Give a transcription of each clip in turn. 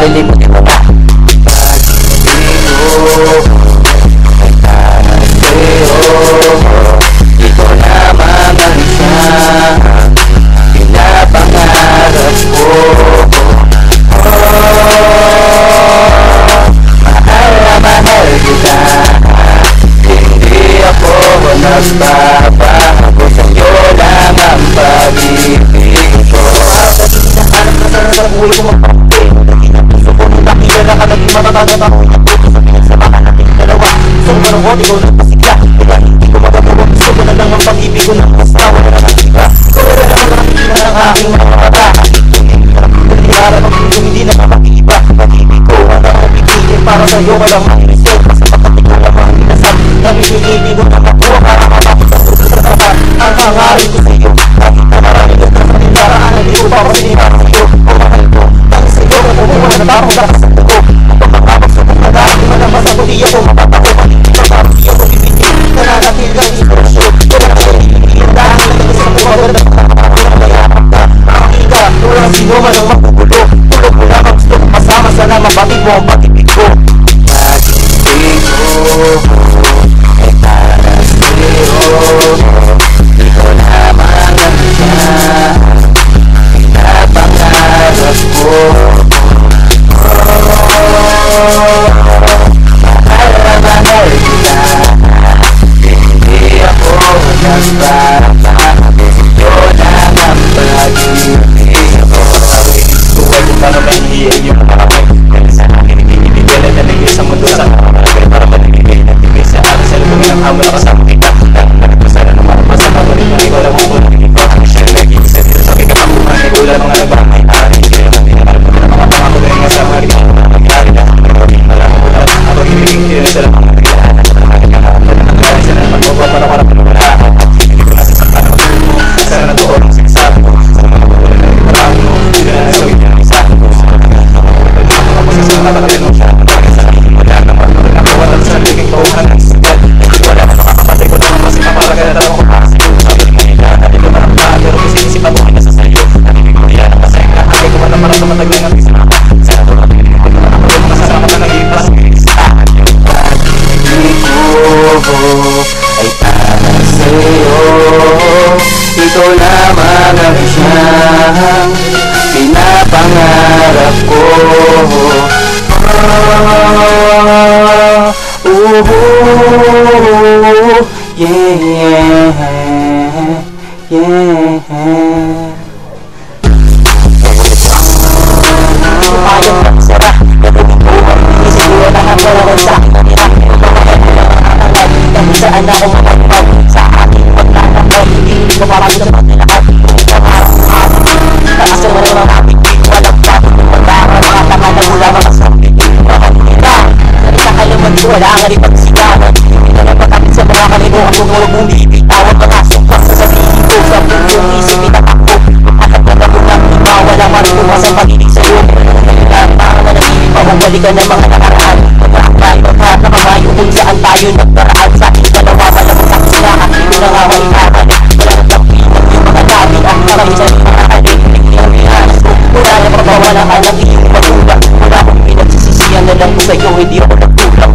malilimutin mo ba? Pag-ibig ko ay para sa'yo, ito lamang ang siyang pinapangarap ko. Mahal na mahal kita, hindi ako nagbabago, sa'yo lang ang pag-ibig ko. Hinahanap na sana sa buhay ko magpapay, naging ang puso ko nung nakilala ka, naging matatagod ako. Sabihin sa baka nating dalawa, gusto ko marungot, ikaw nagpasigla, diba hindi ko magagawa, gusto ko na lang ang pag-ibig ko ng basta wala na ng iba. Kaya na lang nakikita ng aking mga mata, naghiharap ang puso hindi na mapakiiba. Pag-ibig ko wala akong pipili, para sa'yo walang makinisip, basta pagkating ko lamang inasal, nang hindi mo na makuha para mapapit ang puso sa tapat. Ang hangarin ko sa'yo, kahit na marami ka sa tindaraan, hindi ko pa kasi para sa'yo, o mahal ko. Dahil sa'yo, kung wala na tapos lakas ang dugo, kung makapagsutok na dahil di malamas ako, di ako mapapako, pag-ibig ka, di ako ibigin, nananatil ka inspirasyon, wala ka ibigin, dahil nagigis ang bumagal ng walang mayakap ka, makakita, walang sino man ang magugulo, tulog mo lamang gusto kong kasama, sana mabatid mo ang pag-ibig ko. Pag-ibig ko ay para sa'yo, ito lamang ang siyang pinapangarap ko. Mahal na mahal kita, hindi ako nagbabago, sa'yo lang ang pag-ibig ko. Buhay ko para mahihiyan yung maramay, dahil sa akin ibinibigay na naligay sa mundo sa kamaragay, para maligay na tibay sa akin sa lubungin ang hamon na kasama kita. Dahil nagpasala ng marapasa, pagulit mo ikaw lang ako nagiging ko. Ang siya naging sa dito sa kikapakuhan, ay ulan mga nagbahay, aring kaya natin ang alam na mga pangako na yung asama, hindi mo na nangyari na ang maraming malamang ulan. Ang pag-ibig kaya sa lamang nagkailangan at maraming kakaroon na nangyari sa naman magbawa para para panwala ako. Hindi ko nasa sa panahon mo, sana na doon ang sinasabi mo, sa mga magulan na yung marami mo, hindi na nasawin niya ang isa ko. Sa mga napapagin mo siya, ang sa akin wala naman, nakawalan sa liging pauhan ng sigal. Wala na makakapatay ko naman kasi kapalaga na tanong ko para sa'yo. Sabi mo nila, natin ko man ang paan, pero kasi isipan mo ay nasa sa'yo. Nabibig mo yan ang masaya na agay ko man ang marang tumataglang ang isang ako. Sana doon natin hindi ko naman ako yung masasama na nag-iipas. Isahan yung pag-ibig ko ay para sa'yo, ito lamang ang siyang pinapangarap ko. Yeah, yeah. Ayong nagsara, gagawin ko ang isiguro na ang wala sa akin. Kung saan ako matagpag sa aking paglalakad, hindi ko maramdaman na lahat. Taas ang mga mapigil, walang bakit magdara, mga tanga na mula mga sampit. Makanira, nakakalaman ko, wala nga rin pagsigawan. Hindi na lang pagkakit sa mga kalimukan kung huwag mong bibitawag ang aso. Sasabihin ko sa punyong isip itatakbo. Akat na nagulang iba, wala marunong sa pag-ibig sa'yo. Para manahimik pa, bumalikan ng mga nakaraan. Magkakay, magkahat na kamayo kung saan tayo nagparaan. Sa aking dalawa, walang saksakan, hindi ko na nga maikakan. Wala nang pagpinan yung mga dami ang maraming sa mga adik. Pinahanas ko, wala na pagbawalan ka ng iyong magulang. Wala akong pinagsisisiyan na lang ko sa'yo, hindi ako nagtulang.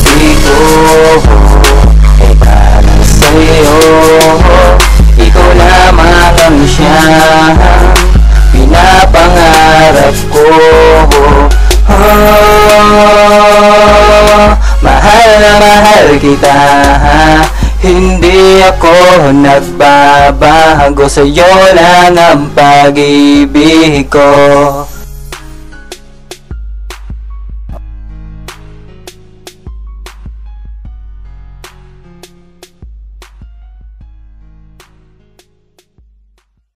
Pag-ibig ko ay para sa'yo, ikaw lamang ang siyang pinapangarap ko. Mahal na mahal kita, hindi ako nagbabago, sa'yo lang ang pag-ibig ko.